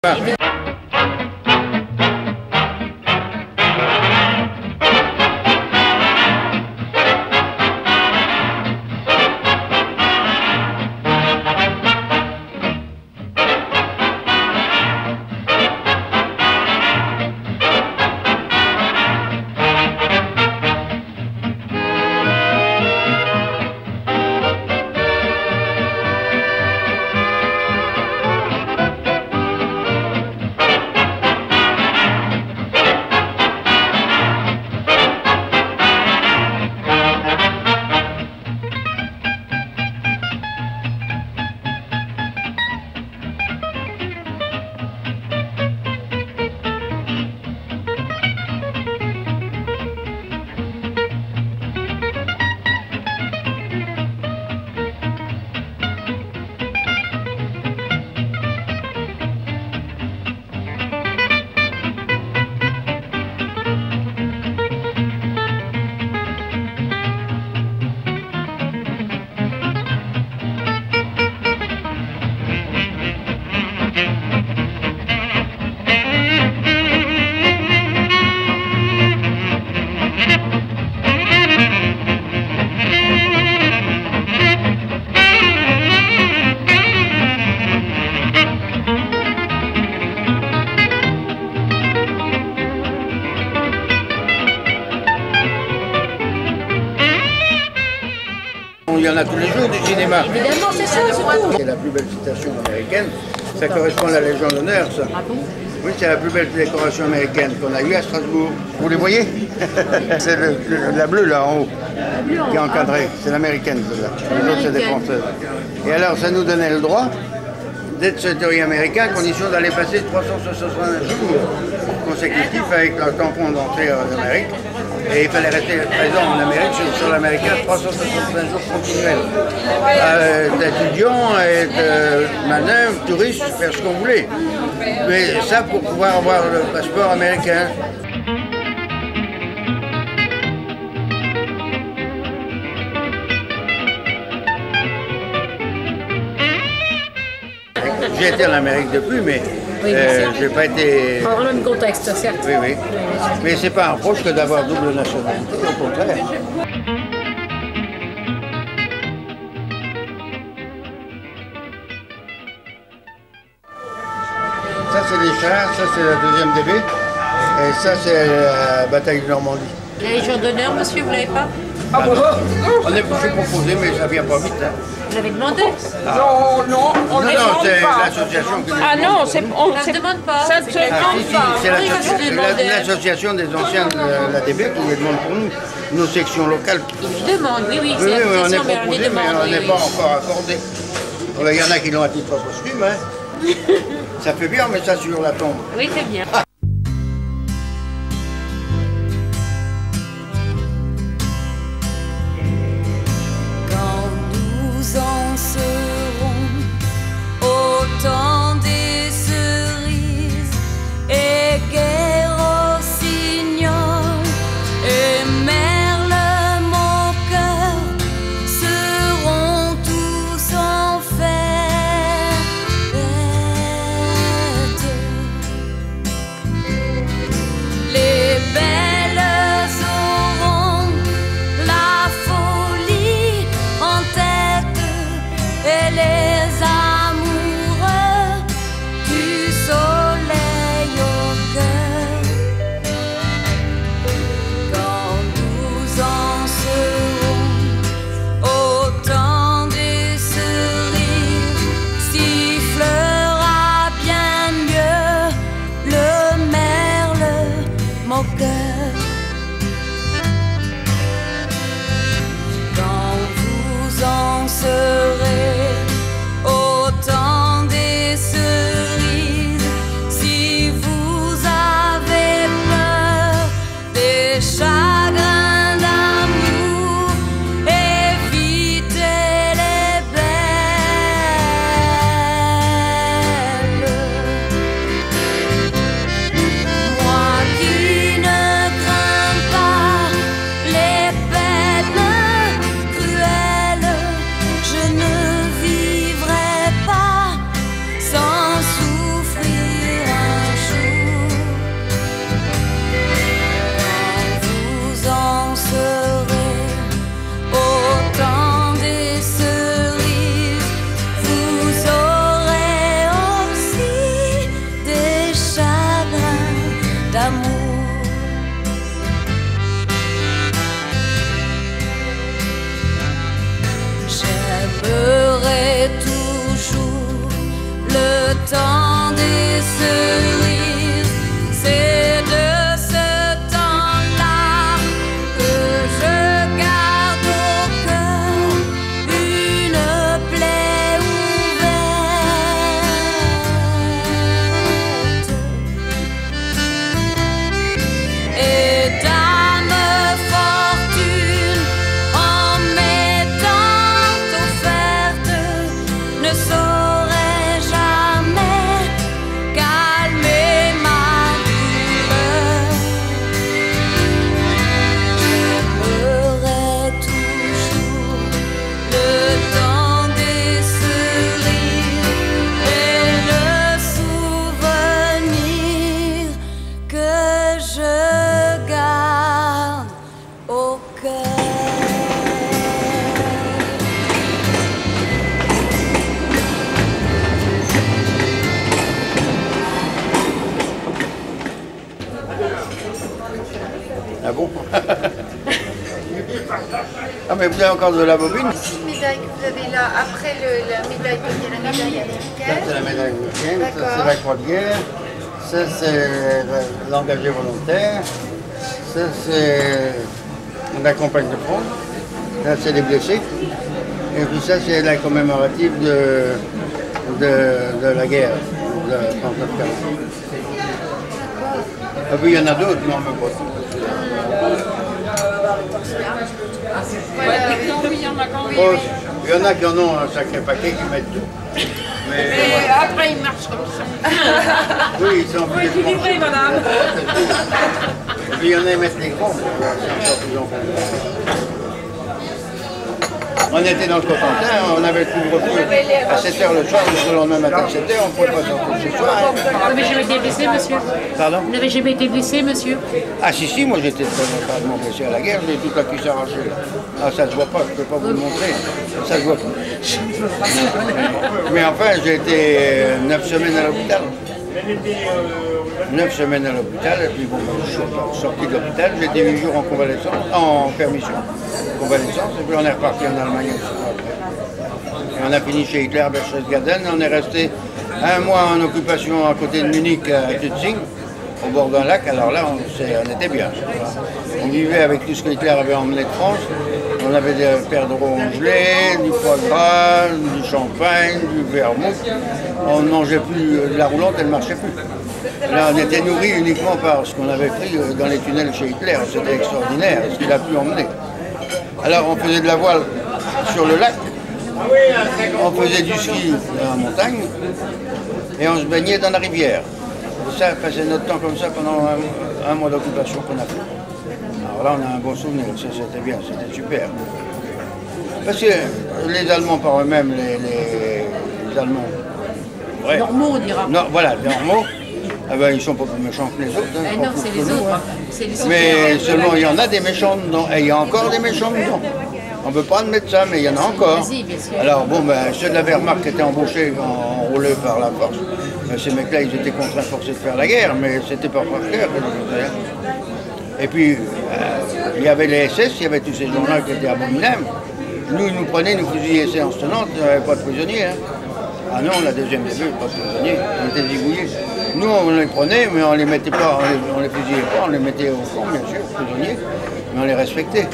Pas. Il y en a tous les jours du cinéma. Évidemment, c'est ça, surtout. C'est la plus belle citation américaine. Ça correspond à la Légion d'honneur, ça. Ah bon? Oui, c'est la plus belle décoration américaine qu'on a eue à Strasbourg. Vous les voyez? C'est la bleue là en haut, qui est encadrée. C'est l'américaine celle-là. Les autres, c'est des françaises. Et alors, ça nous donnait le droit d'être citoyen américain, à condition d'aller passer 361 jours consécutifs avec le tampon d'entrée en Amérique. Et il fallait rester présent en Amérique sur l'américain 365 jours continuels. D'étudiants et de manœuvres, touristes, faire ce qu'on voulait. Mais ça pour pouvoir avoir le passeport américain. J'ai été en Amérique depuis, mais oui, j'ai pas été... Dans le même contexte, certes. Oui, oui. Mais c'est pas un reproche que d'avoir double nationalité, au contraire. Ça, c'est les chars, ça, c'est la deuxième DB. Et ça, c'est la bataille de Normandie. La Légion d'honneur, monsieur, vous l'avez pas? Ah bon? On est proposé, mais ça vient pas vite. Hein. Vous l'avez demandé? Non, non, on ne demande c'est pas. l'association qui nous Ah non, on Ça ne demande pas. ça ne se demande pas. c'est l'association des anciens de la DB qui les demande pour nous, nos sections locales. Ils demandent, oui, oui, Oui, c'est oui, on est l'association, mais on les proposé, mais demande. on oui, n'est oui. pas encore accordé. Il y en a qui l'ont à titre posthume, hein. Ça fait bien, mais ça sur la tombe. Oui, c'est bien. Quand nous en serons au temps des cerises et guerre rossignol et merle, mon cœur seront tous en fête. Les belles auront la folie en tête et les amoureux du soleil au cœur. Quand nous en serons au temps des cerises, sifflera bien mieux le merle, mon cœur. Quand vous en serez au temps des cerises, si vous avez peur des chagrins d'amour, évitez les belles. Moi qui ne Ah bon? Ah mais vous avez encore de la bobine? Cette médaille que vous avez là, après la médaille de guerre, la médaille Ça américaine. c'est la médaille américaine, ça D'accord. c'est la croix de guerre, ça c'est l'engagé volontaire, ça c'est la campagne de front, là c'est les blessés, et puis ça c'est la commémorative de la guerre de 39-40. Et puis il y en a d'autres, mais on ne peut pas. Voilà, Oui, il y en a quand même. Oh, il y en a qui en ont un sacré paquet qui mettent tout. Mais Et après, il marche comme ça. oui, ils sont obligés de prendre. Équilibré, madame. Et puis il y en a qui mettent les cons. C'est encore plus enfant. On était dans le Cotentin, on avait le couvre-feu à 7h le soir, le lendemain matin à 7h, on ne pouvait pas sortir ce soir. Vous n'avez jamais été blessé, monsieur? Pardon? Vous n'avez jamais été blessé, monsieur? Ah si, moi j'étais très gravement blessé à la guerre, j'ai toute la cuisse arrachée. Ah ça se voit pas, je ne peux pas vous le montrer, ça se voit pas. Mais enfin, j'ai été 9 semaines à l'hôpital. 9 semaines à l'hôpital, et puis bon, je suis sorti de l'hôpital, j'ai été 8 jours en convalescence, en permission, convalescence, et puis on est reparti en Allemagne après. Et on a fini chez Hitler, Berchtesgaden, on est resté un mois en occupation à côté de Munich, à Tutzing, au bord d'un lac, alors là, on était bien. On vivait avec tout ce que Hitler avait emmené de France, on avait des paires de rond gelés, du foie gras, du champagne, du vermouth, on ne mangeait plus, la roulante, elle ne marchait plus. Là, on était nourris uniquement par ce qu'on avait pris dans les tunnels chez Hitler. C'était extraordinaire, ce qu'il a pu emmener. Alors, on faisait de la voile sur le lac, on faisait du ski en montagne, et on se baignait dans la rivière. Et ça, passer notre temps comme ça pendant un mois d'occupation qu'on a fait. Alors là, on a un bon souvenir, ça c'était bien, c'était super. Parce que les Allemands par eux-mêmes, les Allemands... Ouais. Normaux, on dira. Non, voilà, les normaux. Ah ben, ils ne sont pas plus méchants que les autres. Hein, Eh non, c'est les autres. C'est les autres. mais seulement, il y en a des méchants dedans. Et il y a encore des méchants dedans. On ne peut pas admettre ça, mais il y en a encore. Vas-y, bien sûr. Alors, bon, ben, ceux de la Wehrmacht qui étaient embauchés, enrôlés par la force, ben, ces mecs-là, ils étaient contraints forcés de faire la guerre, mais c'était pas par cœur que le faisaient. Et puis, il y avait les SS, il y avait tous ces gens-là qui étaient abominables. Nous, ils nous prenaient, nous fusillaient séance tenante, il n'y avait pas de prisonniers. Hein. Ah non, la deuxième début, pas de prisonniers, on était zigouillés. Nous, on les prenait, mais on les mettait pas, on les fusillait pas, on les mettait au camp, bien sûr, prisonniers, mais on les respectait.